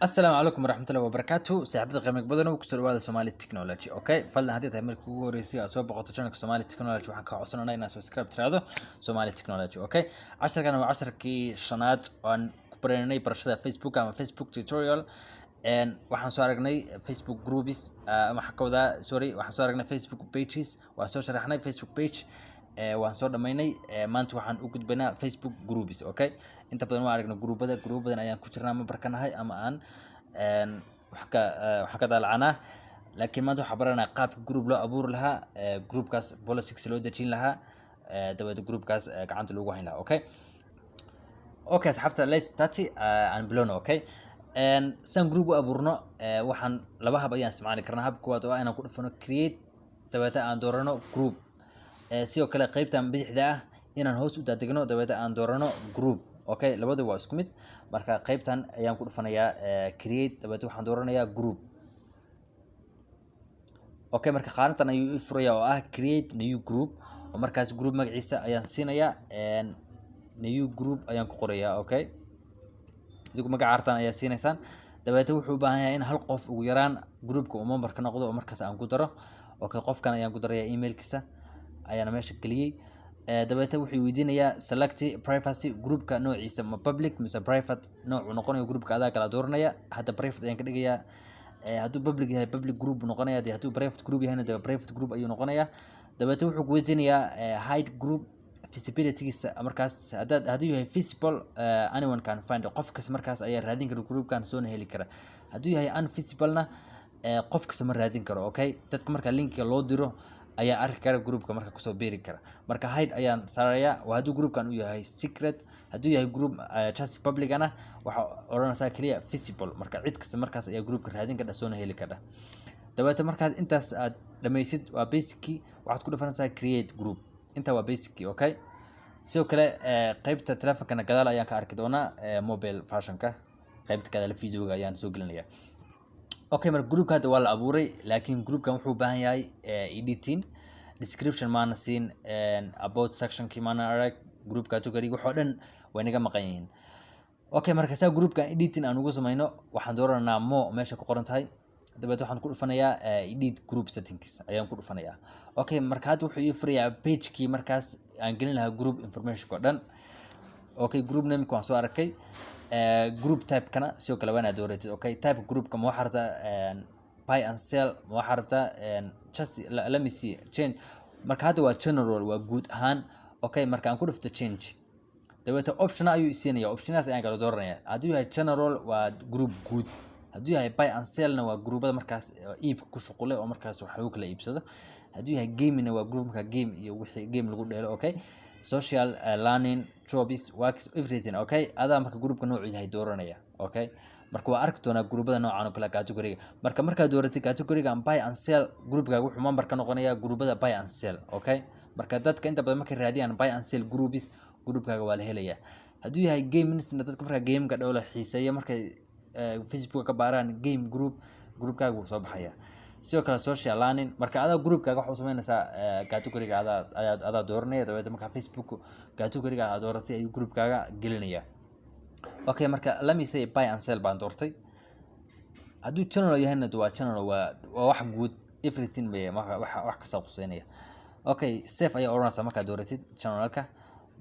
السلام عليكم ورحمة الله وبركاته صاحبتي qiimo badan oo ku soo dhawaada Somali Technology okay fadlan haddii tahay markii ugu horeysay aad soo boqoto channelka Somali Technology waxaan ka codsanaynaa inaad subscribe tiraahdo Somali Technology okay casharkan waa casharkii shanaad aan ku baranay barashada Facebook ama Facebook tutorial waxaan soo aragnay Facebook groups ama xakawda sorry waxaan soo aragnay Facebook pages waan soo sharaxnay Facebook page waan soo dhamaynay maanta waxaan u gudbaynaa Facebook groups okay inta badan waan aragnay group badan ayaan ku jirnaa ma barkanahay ama aan wax ka daalacana laakiin maanta waxaan baranaa qaabka group loo abuuri lahaa groupkaas policies loo dejin lahaa dabada groupkaas gacanta loogu hayn lahaa okay asxaabta let's start and blown okay san group u abuurno waxaan laba hab ayaan isticmaali karnaa hab koowaad oo ah inaan ku dhufano create dabada aan doorano group sidoo kale qaybtan bidixda ah inaan hoos u daadegno dabada aan doorano group okay labadu waa isku mid marka qaybtan ayaan ku dhufanayaa create dabada waxaan dooranayaa group okay marka qaarantan ayuu furayaa oo ah create new group oo markaas group magaciisa ayaan siinayaa new group ayaan ku qorayaa okay idigu magaca artan ayaa siinaysaan dabada wuxuu u baahan yahay in hal qof ugu yaraan groupka uu member ka noqdo oo markaas aan ku daro okay qofkan ayaan ku darayaa emailkiisa ayaan meesha geliyay dabada wuxuu weydiinayaa select privacy groupka noociisa ma public mise private nooc noqonayo groupka adaa kala dooranaya hadda private ayaan ka dhigayaa hadduu public yahay public group noqonaya hadduu private group yahayna private group ayuu noqonayaa dabada wuxuu weydiinayaa hide group visibilitygiisa markaas hadduu yahay visible anyone can find qof kasta markaas ayaa raadin kara groupkan soona heli kara hadduu yahay unvisible-na qof kasta ma raadin karo okay dadka marka linkiga loo diro ayaa arki kara groupka marka kusoo beeri kara marka hide ayaan saarayaa hadduu groupkan uu yahay secret hadduu yahay group just public ana waxa oranaysaa kaliya visible marka cid kasta markaas ayaa groupka raadin kara soona heli kara dabada markaas intaas aad dhameysid waa basically waxaad ku dhufanaysaa create group inta waa basically okay sidoo kale qaybta telefonkana gadaal ayaan ka arki doonaa mobile versionka qaybta kale videoga ayaan soo gelinayaa okay marka groupka hadda waa la abuuray laakiin groupkan wuxuu u baahan yahay editing description maana siin about sectionkii maana arag group category waxoo dhan way naga maqan yihiin okay marka saa groupkan editing aan ugu samayno waxaan dooranaa more meesha ku qoran tahay dabada waxaan ku dhufanayaa edit group settings ayaan ku dhufanayaa okay marka hadda wuxuu ii furayaa pagekii markaas aan gelin lahaa group information oo dhan okay group name waan soo arkay group type kana sidoo kale waana dooratid okay type groupka ma waxa rabtaa buy and sell ma waxa rabtaa just let me see change marka hadda waa general waa guud ahaan okay marka aan ku dhufto change dabada option ayuu siinaya optionaas ayaan kala dooranayaa haddii yahay general waa group guud haddii yahay buy and sell-na waa groupada markaas iibka ku shuqulay oo markaas wax lagu kala iibsado haddii yahay gaming-na waa group marka game iyo wixii game lagu dheelo okay social learning jobs works everything okay adaa marka groupka noocu yahay dooranaya okay marka waa arki doonaa groupada noocan oo kala category-ga marka dooratay category-ga buy and sell groupka wuxuu member ka noqonayaa groupada buy and sell okay marka dadka inta badan markay raadiyaan buy and sell groups groupkaaga waa la helayaa haddii yahay gaming-na dadka marka game-ka dhowla xiiseeya markay Facebook ka baaraan game groupkaaga wuu soo baxaya sidoo kale social learning marka adaa groupkaaga waxa uu sameynaysaa category-ga adaa dooranaya dabada marka Facebook category-ga aad dooratay ayuu groupkaaga gelinaya okay marka let me say buy and sell baan doortay hadduu channel yahayna waa channel waa wax guud everything bay wax ka soo quseynaya okay save ayaa oranaysaa marka dooratid channelka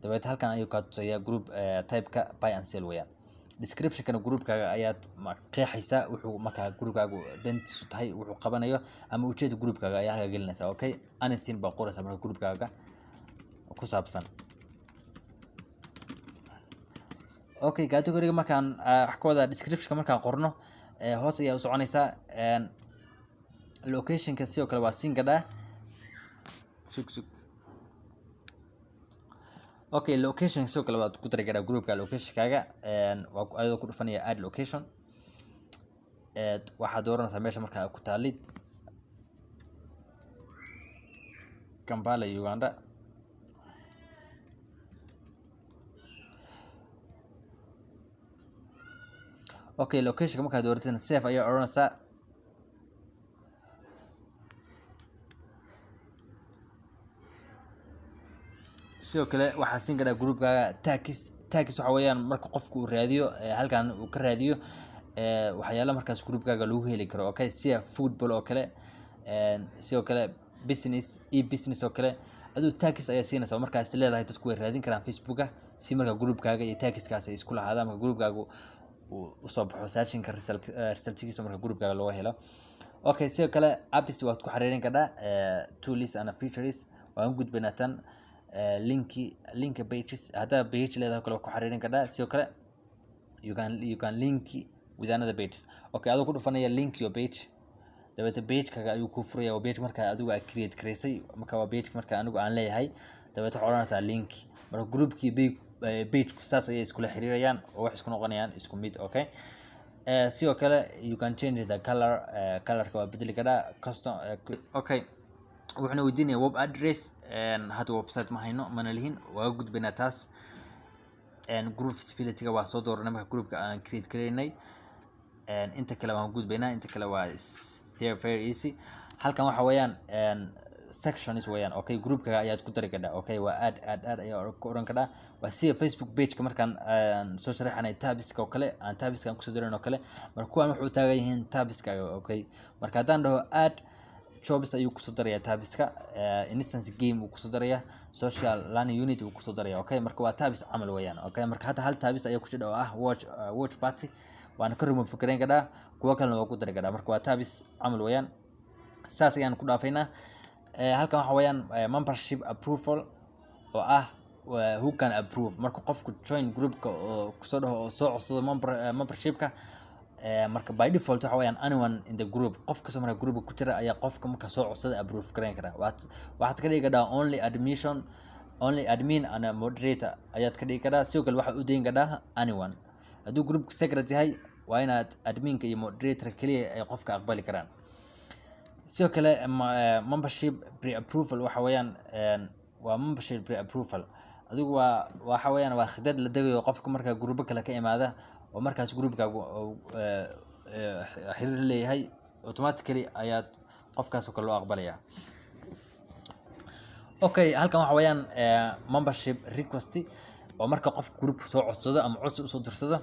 dabada halkan ayuu ka tusayaa group type-ka buy and sell weeyaan description-kana groupkaaga ayaad qeexaysaa wuxuu markaa groupkaagu dantiisu tahay wuxuu qabanayo ama ujeedka groupkaaga ayaa halka gelinaysaa okay anything baa qoraysaa marka groupkaaga ku saabsan okay category-ga markaan wax ka wada description-ka markaan qorno hoos ayaa u soconaysaa location-ka sidoo kale waa siin gadhaa sug okay location sidoo kale waad ku dari karaa groupka location-kaaga waa ayadoo ku dhufanaya add location waxaad dooranaysaa meesha markaa ku taalid Kampala Uganda okay location-ka markaad dooratid save ayaa oranaysaa sidoo kale waxaa siin karaa groupkaaga tags waxa weeyaan marka qofku uu raadiyo halkan uu ka raadiyo waxyaalo markaas groupkaaga lagu heli karo, okay, sida football oo kale, sidoo kale business business oo kale. aduu tags ayaa siinaysaa markaas leedahay dadku way raadin karaan facebooka si marka groupkaaga iyo tagskaas ay isku lahaadaan marka groupkaaga uu soo baxo searchingka resultkiisa marka groupkaaga loo helo. okay, sidoo kale apps waad ku xiriirin kartaa tools and features. waan gudbinaa tan link pages, hadda page leedahay kale ku xiriirin kartaa. sidoo kale you can link with another page. okay, adoo ku dhufanaya link your page, dabeeta page-kaga ayuu ku furaya. page marka adigu aad create gareysay, marka waa page marka anigu aan leeyahay, dabeeta waxaad oranaysaa link. marka groupkii page-ku saas ayay iskula xiriirayaan oo wax isku noqonayaan isku mid. okay, sidoo kale you can change the color, colorka waa bedeli karaa custom. okay, wuxuuna weydiinaya web address, hadda website ma hayno mana lihin, waa gudbinaa taas. group visibility-ga waa soo dooranay marka groupka aan create gareynay. inta kale waan gudbaynaa, inta kale waa they're very easy. halkan waxa weeyaan sections weeyaan. okay, groupkaga ayaad ku dari kartaa. okay, waa add ayaa ku oran kartaa. waa sida Facebook page-ka markaan soo sharaxanay tabs-ka oo kale, aan tabs-ka aan kusoo darin oo kale, marka kuwan wuxuu taagan yihiin tabs-ka. okay, marka haddaan dhaho add jobs ayuu kusoo daraya tabs-ka, instance game uu kusoo daraya, social learning unit uu kusoo daraya. okay, marka waa tabs camal weeyaan. okay, marka hadda hal tabs ayaa ku jira oo ah watch party, waana ka remove gareyn kartaa, kuwa kalena waa ku dari kartaa. marka waa tabs camal weeyaan. saas ayaan ku dhaafaynaa. halkan waxa weeyaan membership approval oo ah who can approve. marka qofku join groupka oo kusoo dhaho oo soo codsado membershipka, marka by default waxa weeyaan anyone in the group, qof kasta marka groupka ku jira ayaa qofka marka soo codsada approve gareyn karaa. waxaad ka dhigi kartaa only admin and moderator ayaad ka dhigi kartaa. sidoo kale waxaad u dayin kartaa anyone. hadduu groupka secret yahay, waa inaad adminka iyo moderator kaliya ay qofka aqbali karaan. sidoo kale membership pre-approval waxa weeyaan waa membership pre-approval. adigu waxa weeyaan waa khidad la degayo qofka marka group kale ka imaada oo markaas groupkaagu xiriir leeyahay, automatically ayaad qofkaas oo kale loo aqbalaya. okay, halkan waxa weeyaan membership request oo marka qof group soo codsado ama codsi usoo dirsado,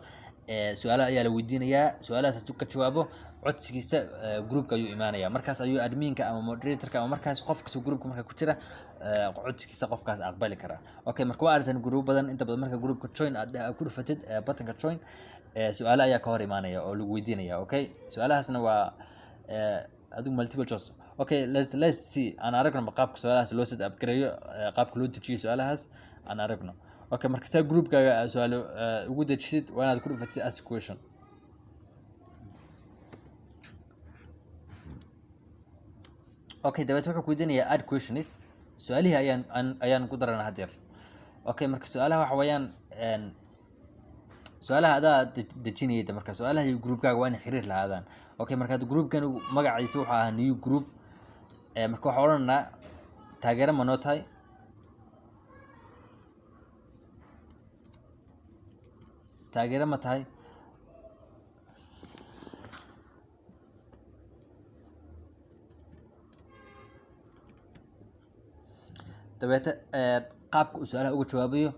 su'aalaha ayaa la weydiinayaa. su'aalahaas hadduu ka jawaabo, codsigiisa groupka ayuu imaanaya. markaas ayuu adminka ama moderatorka ama markaas qof kasta groupka marka ku jira codsigiisa qofkaas aqbali karaa. okay, marka waa aragtaan group badan, inta badan marka groupka join aad ku dhufatid buttonka join, su'aalaha ayaa ka hor imaanaya oo lagu weydiinaya. okay, su'aalahaasna waa adigu multiple choice. okay, let's see, aan aragno qaabka su'aalahaas loo set up gareeyo, qaabka loo dejiyo su'aalahaas aan aragno. okay, marka saa groupkaaga su'aalo ugu dejisid, waa inaad ku dhufatid ask question. okay, dabeet wuxuu ku weydiinayaa add questions. su'aalihii ayaan ku daranaa had jeer. okay, marka su'aalaha waxa weeyaan su'aalaha adaa dejinayda. marka su'aalaha iyo groupkaaga waa inay xiriir lahaadaan. okay, marka hadda groupkan magaciisa wuxuu ahaa new group. marka waxaan odhanaa taageero ma noo tahay, taageero ma tahay. dabeeta qaabka uu su'aalaha uga jawaabayo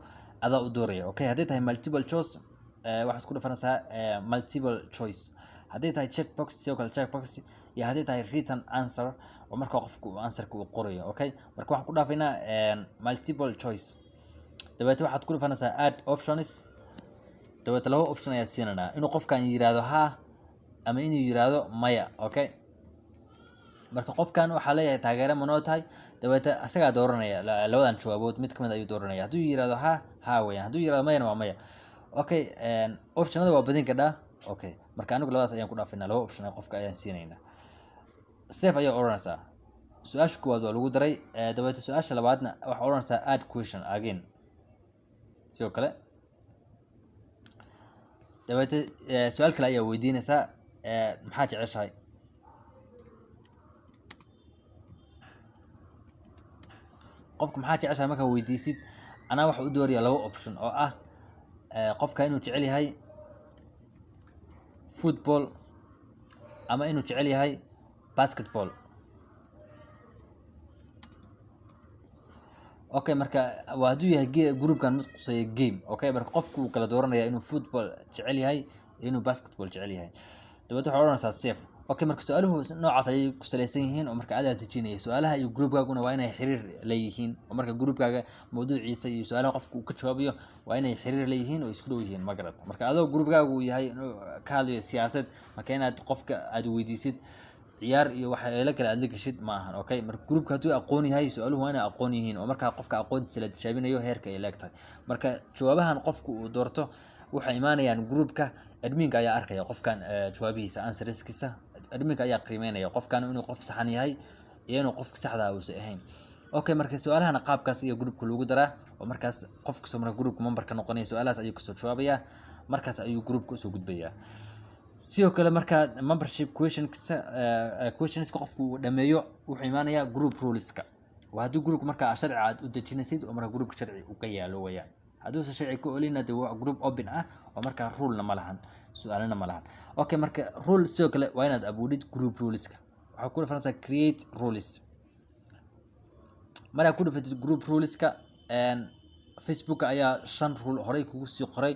adaa u dooraya. okay, hadday tahay multiple choice, waxaad isku dhufanaysaa multiple choice. hadday tahay checkbox, sidoo kale checkbox. iyo hadday tahay written answer oo marka qofku answerka uu qorayo. okay, marka waxaan ku dhaafaynaa multiple choice. dabeeta waxaad ku dhufanaysaa add options. dabeeta laba option ayaa siinanaa, inuu qofkan yiraahdo ha ama inuu yiraahdo maya. okay, marka qofkan waxaa leeyahay taageero ma noo tahay, dabeeta asagaa dooranaya labadan jawaabood mid kamid ayuu dooranaya. hadduu yiraahdo ha weeyaan, hadduu yiraahdo mayana waa maya. okay, optionada waa badin kadhaa. okay, marka anigu labadaas ayaan ku dhaafinaa, laba option qofka ayaan siinaynaa. save ayaa oranaysaa. su-aasha koowaad waa lagu daray. dabeeta su-aasha labaadna waxaa oranaysaa add question again. sidoo kale dabeeta su-aal kale ayaa weydiinaysaa, maxaa jeceshahay. qofka maxaa jeceshahay markaa weydiisid, anaa waxa u dooraya laba option oo ah qofka inuu jecel yahay football ama inuu jecel yahay basketball. okay, marka waa hadduu yahay groupkan mid quseeya game. okay, marka qofku uu kala dooranaya inuu football jecel yahay inuu basketball jecel yahay. dabeed waxaa odhanaysaa save. Okay, marka su-aaluhu noocaas ayay ku salaysan yihiin oo marka aad dejinaya su-aalaha iyo groupkaaguna waa inay xiriir leeyihiin oo marka groupkaaga mawduuciisa iyo su-aalaha qofka uu ka jawaabayo waa inay xiriir leeyihiin oo isku dhow yihiin ma garata. marka adoo groupkaaga uu yahay inuu ka hadlayo siyaasad, marka inaad qofka aad weydiisid ciyaar iyo waxa la kala aad la gashid ma ahan. Okay, marka groupka hadduu aqoon yahay su-aaluhu waa inay aqoon yihiin oo marka qofka aqoontiisa la tijaabinayo heerka ay leegtahay. marka jawaabahan qofku uu doorto waxay imaanayaan groupka, adminka ayaa arkaya qofkan jawaabihiisa answerskiisa, adminka ayaa qiimeynaya qofkan inuu qof saxan yahay iyo inuu qofka saxda ah uusan ahayn. Okay, marka su-aalahana qaabkaas iyo groupka lagu daraa oo markaas qofka soo marka groupka memberka noqonaya su-aalahaas ayuu kasoo jawaabaya, markaas ayuu groupka usoo gudbaya. sidoo kale marka membership questionska qofku uu dhameeyo wuxuu imaanayaa group ruleska. waa haddii groupka marka sharci aad u dejinaysid oo marka groupka sharci uu ka yaalo wayaan. hadduusan sharci ka olina dee waa group open ah oo markaa rulena ma lahan, su-aalana ma lahan. Okay, marka rule sidoo kale waa inaad abuudid group ruleska. waxaa ku dhufanaysaa create rules. markaa ku dhufatid group ruleska, Facebook ayaa 5 rule horey kugu sii qoray.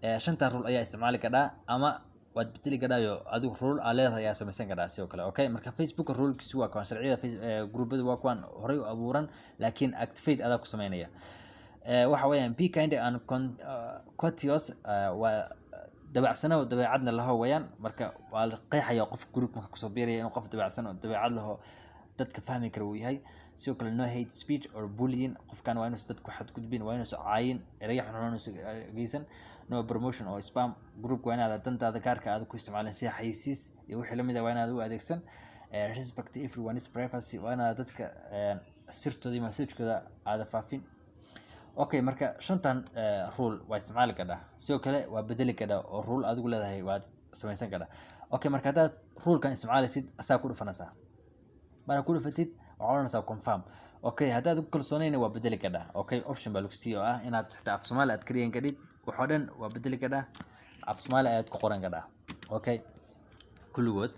5ta rule ayaa isticmaali kadhaa ama waad bedeli kadhaayo adigu rule aa leedahay ayaa samaysan kadhaa sidoo kale. Okay, marka Facebook rulekiisu waa kuwan sharciyada groupada waa kuwan horey u abuuran laakiin activate adaa ku sameynaya. waxa weeyaan be kind and courteous, waa dabeecsano dabeecadna laho wayaan. marka waa la qeexaya qof group marka kusoo biiraya inuu qof dabeecsan oo dabeecad laho dadka fahmi kara uu yahay. sidoo kale no hate speech or bullying, qofkan waa inuusan dadku xadgudbin, waa inuusan caayin, eraya xunxun inuusan geysan. no promotion or spam, group waa inaad dantaada gaarka aad ku isticmaalin sida xayisiis iyo wixii lamid ah waa inaad u adeegsan. respect everyone's privacy, waa inaad dadka sirtooda iyo message-kooda aad faafin. Okay, marka 5tan rule waa isticmaali kadhaa, sidoo kale waa bedeli kadhaa oo rule adigu leedahay waad samaysan kadhaa. Okay, marka haddaad rulekan isticmaalaysid asaa ku dhufanaysaa. marka ku dhufatid waxaa odhanaysaa confirm. Okay, haddaad ku kalsoonayna waa bedeli kadhaa. Okay, option baa lagu siiyay oo ah inaad xitaa af Soomaali aad kariyan kadhid waxoo dhan waa bedeli kadhaa, af Soomaali ayaad ku qoran kadhaa. Okay, kulligood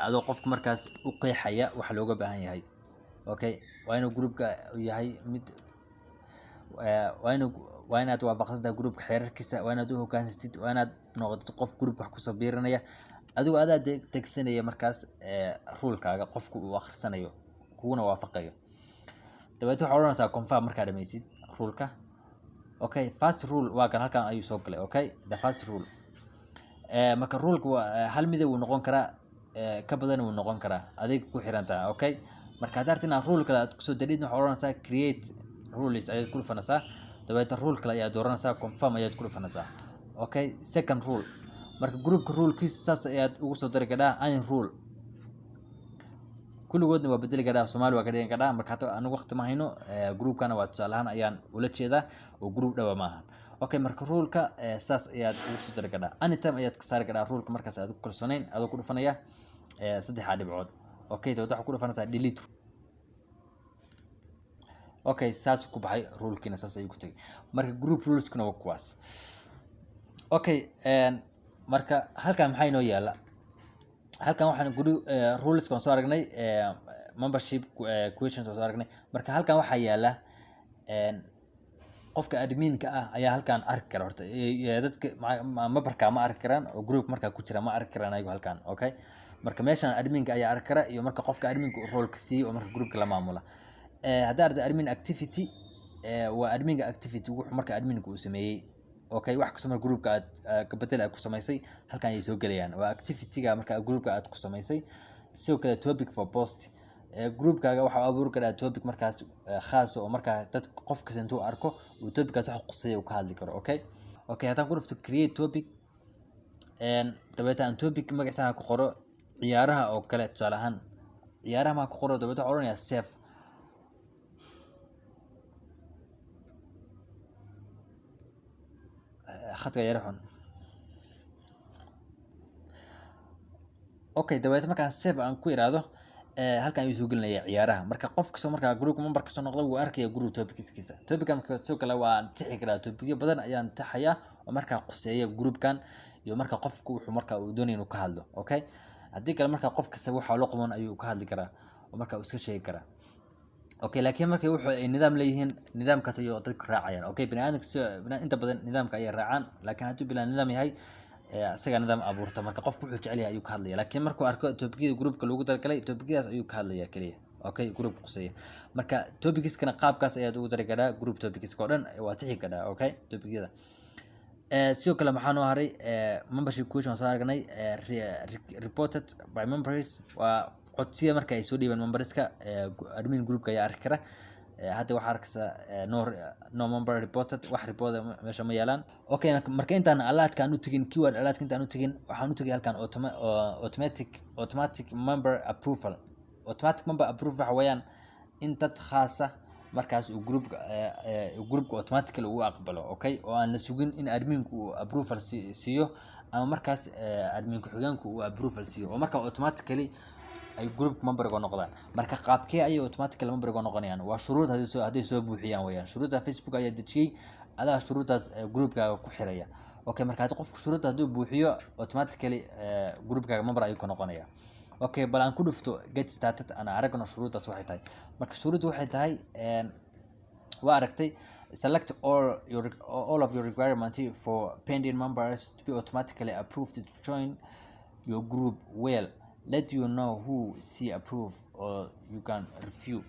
adoo qofka markaas u qeexaya waxa looga baahan yahay. Okay, waa inuu groupka yahay mid waa inaad waafaqsantahay groupka xeerarkiisa, waa inaad u hogaansatid, waa inaad noqotid qof groupka wax kusoo biiranaya adigu adaa degsanaya markaas rulekaaga qofku uu akhrisanayo kuguna waafaqayo. dabeed waxaa odhanaysaa confirm markaa dhammaysid ruleka. Okay, first rule waa kan halkan ayuu soo galay. Okay, the first rule. marka ruleka waa hal mid uu noqon karaa, ka badan uu noqon karaa, adig ku xiran tahay. Okay, marka haddaad rabtid inaad rule kale aad kusoo darid waxaa odhanaysaa create rules ayaad ku dhufanaysaa. dabeed rule kale ayaad dooranaysaa, confirm ayaad ku dhufanaysaa. Okay, second rule. marka groupka rulekiisa saas ayaad ugu soo dari kadhaa any rule. kulligoodna waa bedeli kadhaa, Soomaali waa ka dhigan kadhaa. marka hata anigu waqti ma hayno, groupkana waa tusaalahaan ayaan ula jeedaa oo group dhaba maahan. Okay, marka ruleka saas ayaad ugu soo dari kadhaa. anytime ayaad ka saari kadhaa ruleka markaas aad ku kalsoonayn adoo ku dhufanaya 3 dhibcood. Okay, dabeed waxaa ku dhufanaysaa delete. Okay, saas ku baxay rulekina saas ayuu ku tagay. marka group ruleskuna waa kuwaas. Okay, marka halkan maxaa inoo yaala? halkan waxaan ruleska waan soo aragnay, membership questions waan soo aragnay. marka halkan waxaa yaala qofka adminka ah ayaa halkan arki kara horta. dadka memberka ma arki karaan oo group markaa ku jira ma arki karaan ayagu halkan. Okay, marka meeshan adminka ayaa arki kara iyo marka qofka adminka role-ka siiyay oo marka groupka la maamula. haddaad aragtid admin activity, waa adminka activity wuxuu marka adminka uu sameeyey. Okay, wax kasta marka groupka aad ka bedel aad ku samaysay halkan ay soo galayaan waa activity-ga marka groupka aad ku samaysay. sidoo kale topic for post, groupkaaga waxaa abuuri karaa topic markaas khaas oo markaa dad qof kasta intuu arko uu topickaas wax quseeyo uu ka hadli karo. Okay, haddaan ku dhufto create topic, dabeeta aan topic magaciisa ku qoro ciyaaraha oo kale tusaale ahaan ciyaaraha ma ku qoro dabeeta waxaan odhanayaa save. khadka yara xun. Okay, dabeeta markaan save aan ku iraado halkan ayuu soo gelinaya ciyaaraha. marka qof kasta marka group member ka soo noqdo wuu arkaya group topicskiisa. topickan marka soo kale waa tixi karaa, topicyo badan ayaan taxaya oo marka quseeya groupkan iyo marka qofku wuxuu marka uu doonayo inuu ka hadlo. Okay, haddii kale marka qof kasta waxa loo qaban ayuu ka hadli karaa oo marka uu iska sheegi karaa. Okay, laakiin markay wuxuu ay nidaam leeyihiin nidaamkaas ayuu dadku raacayaan. Okay, bini'aadamka inta badan nidaamka ay raacaan, laakiin haddii bilaa nidaam yahay isaga nidaam abuurta marka qofku wuxuu jecel yahay ayuu ka hadlaya laakiin markuu arko topicada groupka loogu talagalay topicadaas ayuu ka hadlaya kaliya okay group quseeya marka topicskana qaabkaas ayaad ugu dari karaa group topicska oo dhan waa tixi karaa okay topicada sidoo kale maxaa noo haray membership question soo aragnay reported by members waa codsiya marka ay soo dhiibaan memberska admin groupka ayaa arki kara hadda waxaa arkaysaa no member reported wax report meesha ma yaalaan okay marka intaan alaadka aan u tagin keyword alaadka intaan u tagin waxaan u tagay halkan automatic member approval automatic member approval waxa weeyaan in dad khaasa markaas uu groupka automatically uu aqbalo okay oo aan la sugin in adminku uu approval siiyo ama markaas admin ku-xigeenku uu approval siiyo oo marka automatically ay group member uga noqdaan marka qaabkee ayay automatically member uga noqonayaan waa shuruud hadday soo buuxiyaan weeyaan shuruudda Facebook ayaa dejiyay adaa shuruuddaas groupkaaga ku xiraya okay marka hadii qofku shuruudda hadduu buuxiyo automatically groupkaaga member ayuu ka noqonaya okay bal aan ku dhufto get started ana aragno shuruuddaas waxay tahay marka shuruuddu waxay tahay waa aragtay select all of your requirements for pending members to be automatically approved to join your group well let you know who see approve or you can refuse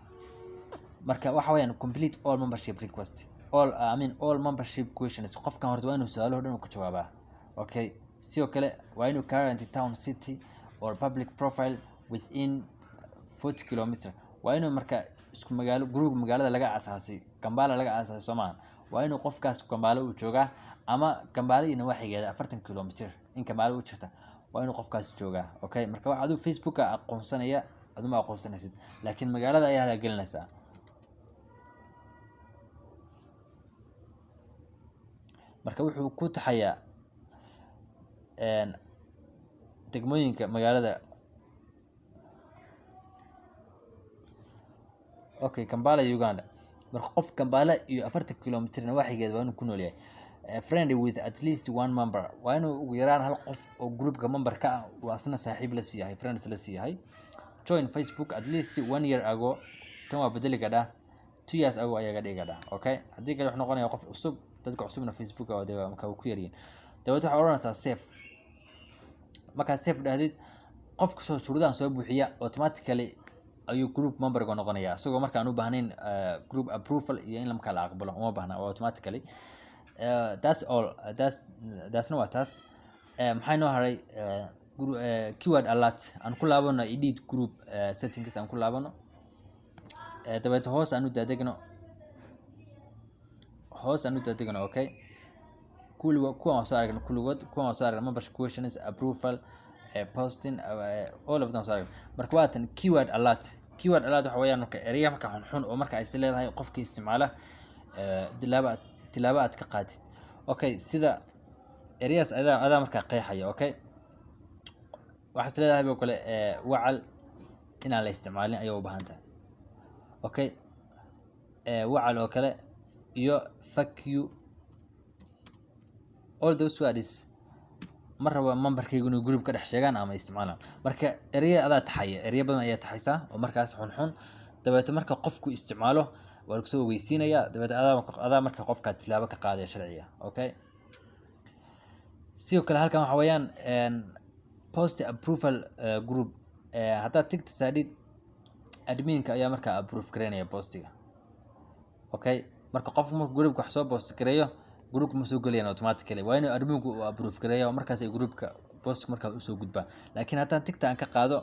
marka waxa weeyaan complete all membership request all membership questions qofkan horta waa inuu su'aalo dhan uu ka jawaabaa okay sidoo kale waa inuu current town city or public profile within 40 km waa inuu marka isku magaalo group magaalada laga asaasay Kampala laga asaasay Soomaan waa inuu qofkaas Kampala uu joogaa ama Kampala ina waxigeeda 40 km in Kampala uu jirta waa inuu qofkaas joogaa okay marka waxa adu Facebook aqoonsanaya aduma aqoonsanaysid laakiin magaalada ayaa la gelinaysaa marka wuxuu ku taxayaa degmooyinka magaalada okay Kampala Uganda marka qof Kampala iyo 40 km waxigeeda waa inuu ku nool yahay friend with at least one member waa inuu ugu yaraan hal qof oo groupka member ka ah waa asna saaxiib la siyahay friends la siyahay join Facebook at least 1 year ago tan waa bedeli kadhaa 2 years ago ayaa ga dhigi kadhaa okay haddii kale wuxuu noqonayaa qof cusub dadka cusubna Facebook oo deegaa marka uu ku yaryiin dawladda waxa oranaysaa safe marka safe dhahdid qofka soo shuruudahan soo buuxiya automatically ayuu group member uga noqonayaa isagoo marka aan u baahnayn group approval iyo in la kala aqbalo uma baahna automatically that's all that's no what us maxay noo haray keyword alert aan ku laabano edit group settings aan ku laabano dabeeto hoos aan u daadegno okay kuwa soo aragno kulligood kuwa soo aragno membership questions approval posting all of them soo aragno marka waa tan keyword alert waxa weeyaan marka ereyga marka xun oo marka ay is leedahay qofkii isticmaala tilaabo aad ka qaadid okay sida ereyas adaa marka qeexaya okay waxa is leedahay oo kale wacal inaan la isticmaalin ayay u baahan tahay okay wacal oo kale iyo fuck you all those words marba memberkaygu inuu group ka dhex sheegaan ama isticmaalaan marka ereya adaa taxaya ereya badan ayaa taxaysaa oo markaas xun dabeeto marka qofku isticmaalo waa lagu soo ogeysiinaya dabeeto adaa marka qofka tilaabo ka qaadaya sharciga okay sidoo kale halkan waxa weeyaan post approval group haddaad tigta saadid adminka ayaa marka approve gareynaya postiga okay marka qofku marka groupka wax soo post gareeyo groupka ma soo galayaan automatically waa inuu adminku uu approve gareeyo markaas ay groupka post marka u soo gudbaan laakiin haddaan tigta aan ka qaado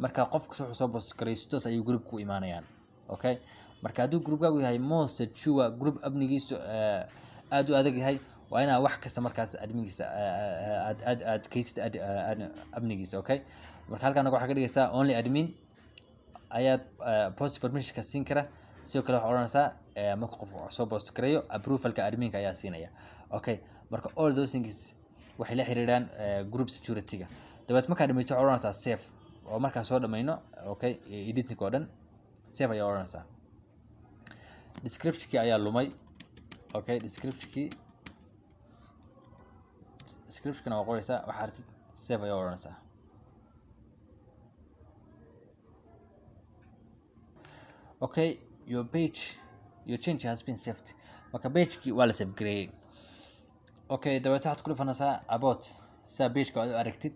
marka qofka soo soo post gareeyo ay groupku u imaanayaan okay marka hadduu groupkaagu yahay most secure group abnigiisu aad u adag yahay waa inaa wax kasta markaas adminkiisa aad kaysid abnigiisa okay marka halkan waxa ka dhigaysaa only admin ayaad post permission ka siin kara sidoo kale waxa oranaysaa marka qof soo post gareeyo approvalka adminka ayaa siinaya okay marka all those things waxay la xiriiraan group security-ga dabeed marka dhamayso waxa oranaysaa safe oo marka soo dhamayno okay editing oo dhan safe ayaa oranaysaa description-ki ayaa lumay okay description waa qoraysaa waxa artid save ayaa oranaysaa okay your change has been saved marka page-ki waa la save gareeyay okay dabeetana waxaad ku dhufanaysaa about saa pageka aad u aragtid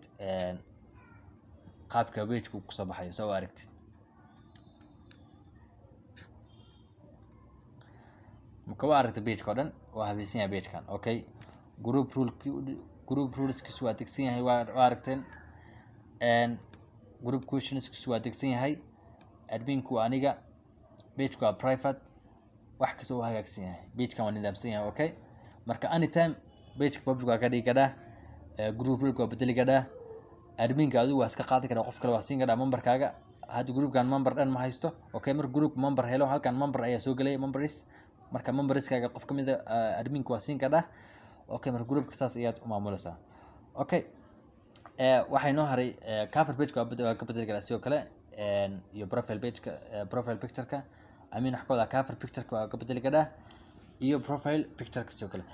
qaabka pageka ku soo baxayo saa u aragtid marka waa aragtid pageka oo dhan waa habaysan yahay pagekan okay group ruleskiisu waa degsan yahay waa aragteen group questionskiisu waa degsan yahay adminku waa aniga pageka waa private wax kasta uu hagaagsan yahay pagekan waa nidaamsan yahay okay marka anytime pageka public waa ka dhigi karaa group rule waa bedeli karaa adminka adigu waa iska qaadi karaa qof kale waa siin karaa memberkaaga hadda groupkan member dhan ma haysto okay marka group member helo halkan member ayaa soo gelaya members marka memberskaaga qof kamid ah adminka waa siin karaa okay marka groupka saas ayaad u maamulaysaa okay waxay noo haray cover pageka waa ka bedeli karaa sidoo kale iyo profile pageka profile pictureka wax ka wada cover pictureka waa ka bedeli karaa iyo profile pictureka sidoo kale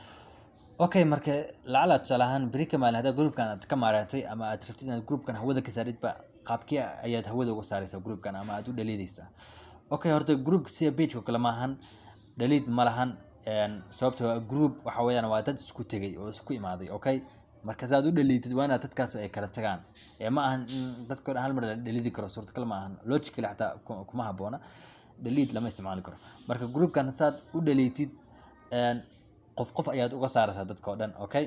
okay marka lacala tusaale ahaan beri ka maalin haddaa groupkan aad ka maaragtay ama aad rabtid inaad groupkan hawada ka saaridba qaabkii ayaad hawada uga saaraysaa groupkan ama aad u dhaliidaysaa okay horta groupka sida pageka kale maahan dhaliid ma lahan sababtoo group waxa weeyaan waa dad isku tegay oo isku imaaday okay marka saad u dhaliidid waa inaad dadkaas ay kala tagaan ma ahan dadka hal mar la dhaliidi karo suurtagal ma ahan logically xataa kuma haboona dhaliid lama isticmaali karo marka groupkan saad u dhaliidid qof ayaad uga saaraysaa dadka oo dhan okay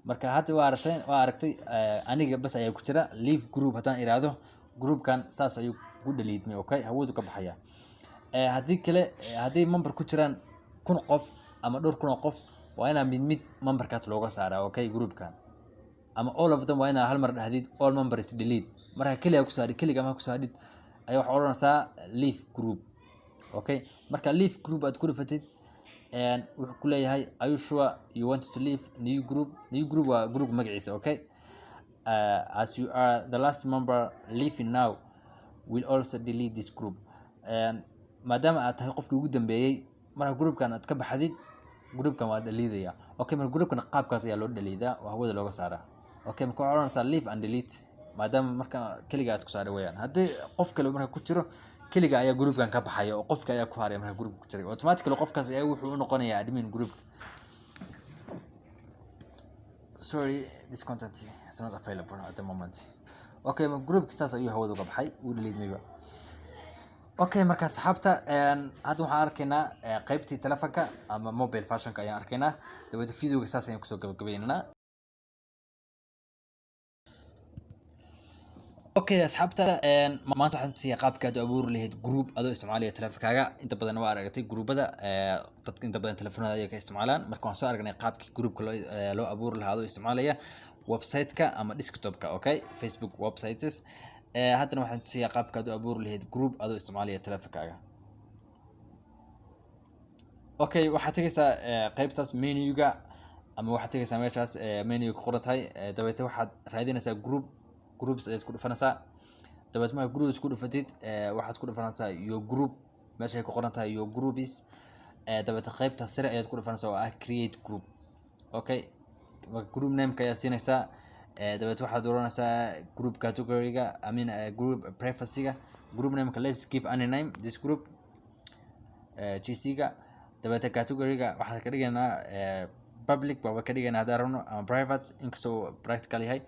marka hadda waa aragtay aniga bas ayaa ku jira leave group haddaan iraahdo groupkan saas ayuu ku dhaliidmay okay hawadu ka baxaya haddii kale haddii member ku jiraan 1000 qof ama dhowr kun oo qof waa inaa mid memberkaas looga saaraa okay groupkan ama all of them waa inaa hal mar dhahdid all members delete marka kaliya ku saari kaliya ma ku saadid ayaa waxa oranaysaa leave group okay marka leave group aad ku rifatid wuxuu ku leeyahay are you sure you want to leave new group waa group magaciisa okay as you are the last member leaving now will also delete this group maadaama aad tahay qofkii ugu dambeeyay marka groupkan aad ka baxdid groupkan waa dhaliidaya okay marka groupkan qaabkaas ayaa loo dhaliidaa oo hawada looga saaraa okay marka waxaan oranaysaa leave and delete maadaama marka kaliya aad ku saaray weeyaan haddii qof kale marka ku jiro kaliya ayaa groupkan ka baxaya oo qofka ayaa ku haray marka groupka ku jiray automatically qofkaas ayaa wuxuu u noqonayaa admin groupka sorry this content is not available at the moment okay marka groupka saas ayuu hawada uga baxay uu dhaliidmayba okay marka asxaabta hadda waxaan arkaynaa qaybtii telefoonka ama mobile versionka ayaan arkaynaa dabada videoga saas ayaan kusoo gabagabaynaynaa okay asxaabta maanta waxaan tusiyaa qaabka aad u abuuri lahayd group adoo isticmaalaya telefonkaaga inta badan waa aragtay groupada dadka inta badan telefoonada ay ka isticmaalaan marka waxaan soo aragnay qaabkii groupka loo abuuri lahaa adoo isticmaalaya website-ka ama desktop-ka okay Facebook websites haddana waxaan tusiyaa qaabka aad u abuuri lahayd group adoo isticmaalaya telefonkaaga okay waxaad tagaysaa qaybtaas menu-ga ama waxaad tagaysaa meeshaas menu ku qoran tahay dabeetana waxaad raadinaysaa groups ayaad ku dhufanaysaa dabeetana marka groups ku dhufatid waxaad ku dhufanaysaa your group meesha ay ku qoran tahay your groups dabeetana qaybta sare ayaad ku dhufanaysaa oo ah create group okay marka group name-ka ayaa siinaysaa dabeetana waxaad dooranaysaa group category-ga group privacy-ga group name-ka let's give any name this group GC-ga dabeetana category-ga waxaan ka dhigaynaa public waa ka dhigaynaa haddaan rabno ama private inkastoo practical yahay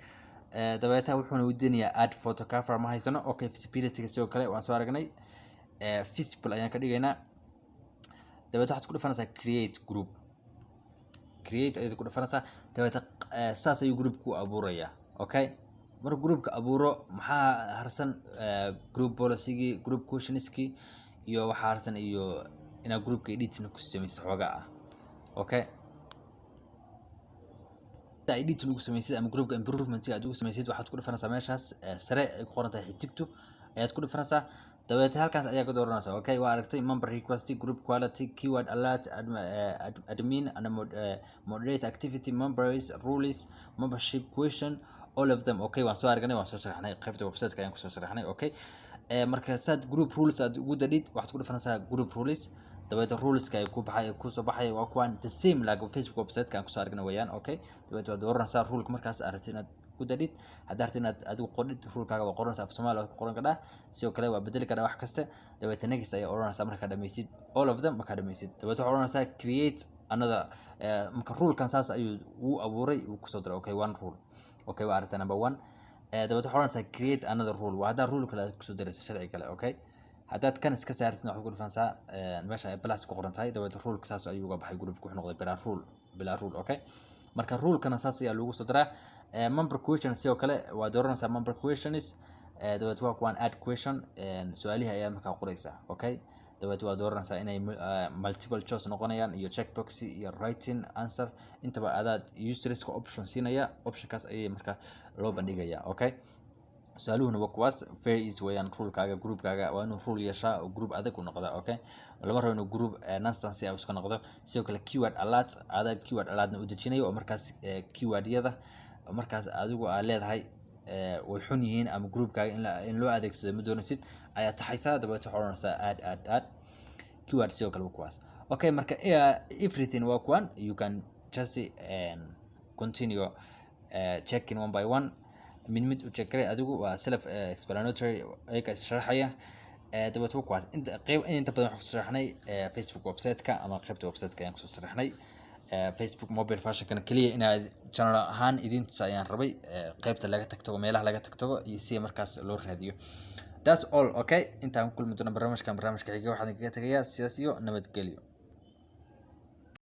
dabeetana wuxuuna weydiinayaa add photo cover ma haysano okay visibility-ga sidoo kale waan soo aragnay visible ayaan ka dhigaynaa dabeetana waxaad ku dhufanaysaa create group ayaad ku dhufanaysaa dabeetana saas ayuu groupku abuurayaa okay marka groupka abuuro maxaa harsan group policy-gii group questionskii iyo waxaa harsan iyo inaad groupka editing ku samayso xoogaa ah okay editing ugu samaysid ama groupka improvement aad ugu samaysid waxaad ku dhufanaysaa meeshaas sare ay ku qoran tahay xidigtu ayaad ku dhufanaysaa dabeetana halkaas ayaa ka dooranaysaa okay waa aragtay member request group quality keyword alert admin and moderate activity members rules membership question all of them okay waan soo aragnay waan soo sharaxnay qaybta website-ka ayaan kusoo sharaxnay okay marka saad group rules aad ugu dadid waxaad ku dhufanaysaa group rules dabeetana ruleska ay ku soo baxay waa kuwan the same like Facebook website-ka aan kusoo aragnay weeyaan okay dabeetana waad dooranaysaa rule markaas aragtid inaad ku dadid hadda aragtid inaad adigu qodid rulekaaga waa qoranaysaa af Soomaali waa ku qoran karaa sidoo kale waa bedeli karaa wax kasta dabeetana next ayaa oranaysaa markaa dhameysid all of them markaa dhameysid dabeetana waxaad oranaysaa create another marka rulekan saas ayuu uu abuuray uu kusoo diray okay one rule okay waa aragtay number 1 dabadeed waxaa oranaysaa create another rule waa haddaa rule kale aad kusoo daraysa sharci kale okay haddaad kan iska saartid waxaad ku dhufanaysaa meesha ay plus ku qoran tahay dabadeed ruleka saas ayuu uga baxay groupka wuxuu noqday bilaa rule okay marka rulekana saas ayaa lagu soo daraa member question sidoo kale waa dooranaysaa member questions dabadeed waa kuwaan add question su-aalihi ayaa markaa qoraysaa okay dabadeed waa dooranaysaa inay multiple choice noqonayaan iyo checkbox iyo writing answer intaba adaad userska option siinaya optionkaas ayay markaa loo bandhigaya okay su-aaluhuna waa kuwaas fair is weeyaan rulekaaga groupkaaga waa inuu rule yeeshaa oo group adag u noqda okay lama rabo inuu group nonsense iska noqdo sidoo kale keyword alert adag keyword alertna u dejinayo oo markaas keywordyada markaas adigu aad leedahay way xun yihiin ama groupkaaga in loo adeegsado ma doonaysid ayaa taxaysaa dabadeed waxaa oranaysaa add keyword sidoo kale waa kuwaas okay marka everything waa kuwan you can just continue checking one by one mid u check garay adigu waa self explanatory ayka sharaxaya dabadeed waa kuwaas inta badan waxaan ku sharaxnay Facebook website-ka ama qaybta website-ka ayaan ku sharaxnay Facebook mobile version-kana kaliya inaad channel ahaan idin tusayaan rabay qaybta laga tagtago meelaha laga tagtago iyo si markaas loo raadiyo that's all okay intaan ku kulmi doono barnaamijka xiga waxaan kaga tagayaa sidaas iyo nabadgelyo